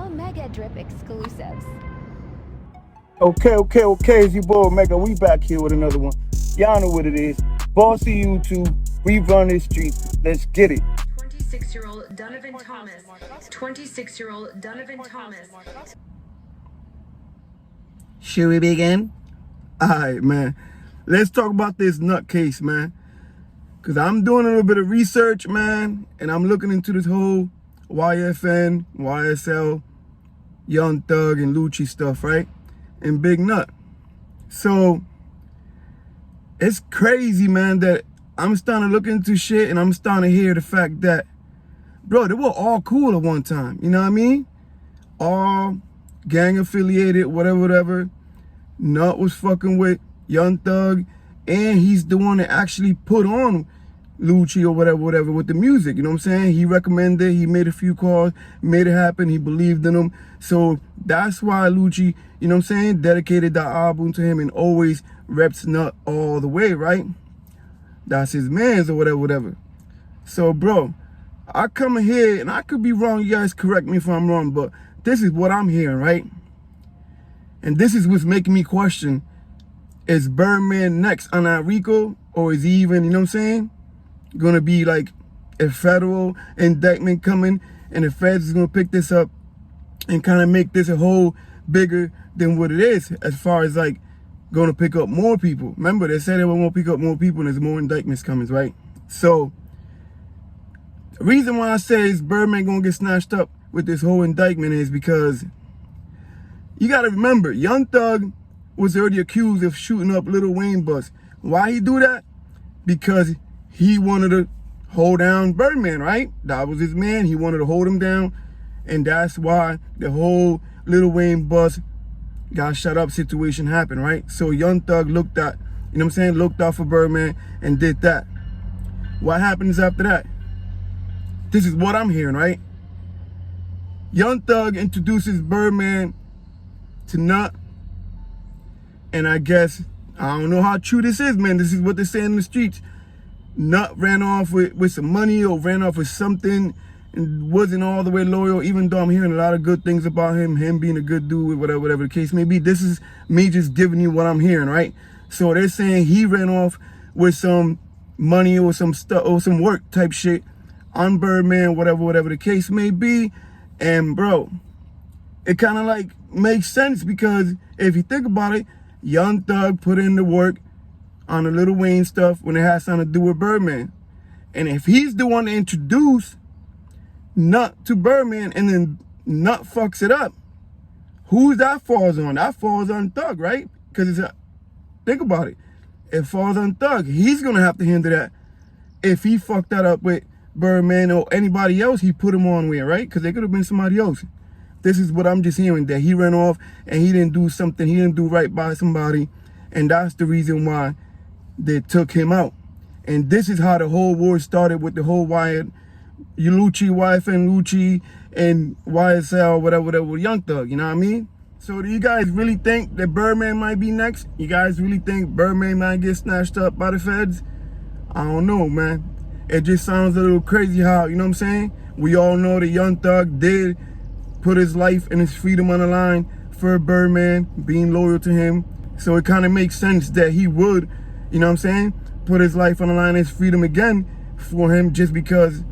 omegadrip exclusives. Okay. It's your boy Omega. We back here with another one. Y'all know what it is. Bossy YouTube. We run this street. Let's get it. 26-year-old Donovan Thomas. 26-year-old Donovan Thomas. Should we begin? Alright, man. Let's talk about this nutcase, man. Because I'm doing a little bit of research, man. And I'm looking into this whole YSL Young Thug and Lucci stuff, right? And Big Nut. So, it's crazy, man, that I'm starting to look into shit and I'm starting to hear the fact that, bro, they were all cool at one time. You know what I mean? All gang affiliated, whatever. Nut was fucking with Young Thug, and he's the one that actually put on Lucci or whatever with the music. You know what I'm saying? He recommended, he made a few calls, made it happen, he believed in him. So that's why Lucci, you know what I'm saying, dedicated that album to him and always reps Nut all the way, right? That's his man's or whatever. So, bro, I come in here, and I could be wrong, you guys correct me if I'm wrong, but this is what I'm hearing, right? And this is what's making me question, is BirdMan next on that RICO? Or is he even, you know what I'm saying, gonna be like a federal indictment coming, and the feds is gonna pick this up and kind of make this a whole bigger than what it is, as far as like gonna pick up more people. Remember, they said they were gonna pick up more people and there's more indictments coming, right? So the reason why I say is BirdMan gonna get snatched up with this whole indictment is because you gotta remember, Young Thug was already accused of shooting up Lil Wayne bus. Why he do that? Because he wanted to hold down BirdMan, right? That was his man. He wanted to hold him down. And that's why the whole Lil Wayne bus got shut up situation happened, right? So Young Thug looked at, you know what I'm saying, looked out for BirdMan and did that. What happens after that? This is what I'm hearing, right? Young Thug introduces BirdMan to Nut. And I guess, I don't know how true this is, man. This is what they're saying in the streets. Nut ran off with some money or ran off with something and wasn't all the way loyal, even though I'm hearing a lot of good things about him being a good dude, whatever the case may be. This is me just giving you what I'm hearing, right? So they're saying he ran off with some money or some stuff or some work type shit on BirdMan, whatever the case may be. And bro, it kind of like makes sense, because if you think about it, Young Thug put in the work on the Lil Wayne stuff when it has something to do with BirdMan. And if he's the one to introduce Nut to BirdMan and then Nut fucks it up, who's that falls on? That falls on Thug, right? Because think about it. It falls on Thug. He's going to have to handle that if he fucked that up with BirdMan or anybody else he put him on with, right? Because they could have been somebody else. This is what I'm just hearing, that he ran off and he didn't do something, he didn't do right by somebody, and that's the reason why they took him out. And this is how the whole war started with the whole Yfn Lucci, and YSL, whatever, Young Thug, you know what I mean? So do you guys really think that BirdMan might be next? You guys really think BirdMan might get snatched up by the feds? I don't know, man. It just sounds a little crazy how, you know what I'm saying? We all know that Young Thug did put his life and his freedom on the line for BirdMan, being loyal to him. So it kind of makes sense that he would, you know what I'm saying, put his life on the line, his freedom again for him, just because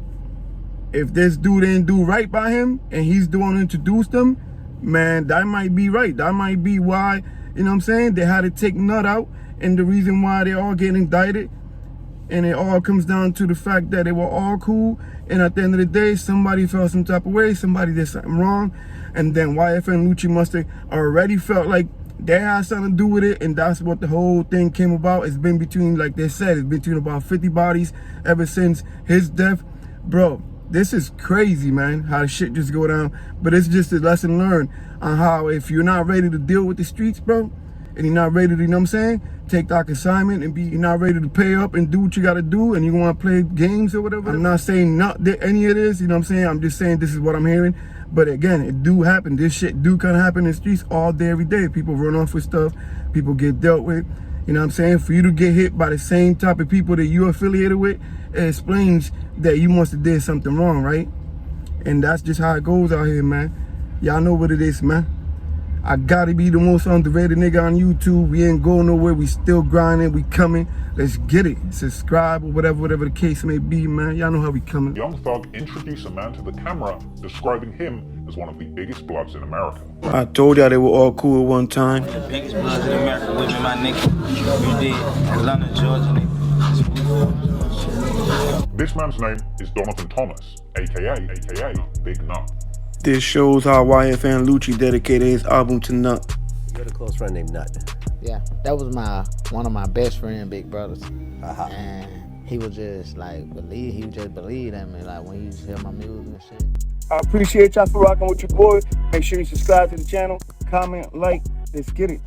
if this dude didn't do right by him and he's the one who introduced him, man, that might be right. That might be why, you know what I'm saying, they had to take Nut out, and the reason why they all get indicted. And it all comes down to the fact that they were all cool, and at the end of the day, somebody felt some type of way, somebody did something wrong, and then Yfn Lucci must have already felt like they had something to do with it, and that's what the whole thing came about. It's been between, like they said, it's between about 50 bodies ever since his death. Bro, this is crazy, man, how the shit just go down. But it's just a lesson learned on how, if you're not ready to deal with the streets, bro, and you're not ready to, you know what I'm saying, take that assignment and you're not ready to pay up and do what you got to do, and you want to play games or whatever. I'm not saying not any of this, you know what I'm saying? I'm just saying this is what I'm hearing. But again, it do happen. This shit do kind of happen in the streets all day, every day. People run off with stuff. People get dealt with. You know what I'm saying? For you to get hit by the same type of people that you're affiliated with, it explains that you must have did something wrong, right? And that's just how it goes out here, man. Y'all know what it is, man. I gotta be the most underrated nigga on YouTube. We ain't going nowhere. We still grinding. We coming. Let's get it. Subscribe or whatever the case may be, man. Y'all know how we coming. Young Thug introduced a man to the camera, describing him as one of the biggest bloods in America. I told y'all they were all cool at one time. The biggest bloods in America with me, my nigga. You did. Atlanta, Georgia, nigga. This man's name is Donovan Thomas, aka Big Nut. This shows how Yfn Lucci dedicated his album to Nut. You got a close friend named Nut. Yeah, that was one of my best friend, big brothers. Uh-huh. And he was just like he just believed in me, like when he used to hear my music and shit. I appreciate y'all for rocking with your boy. Make sure you subscribe to the channel, comment, like. Let's get it.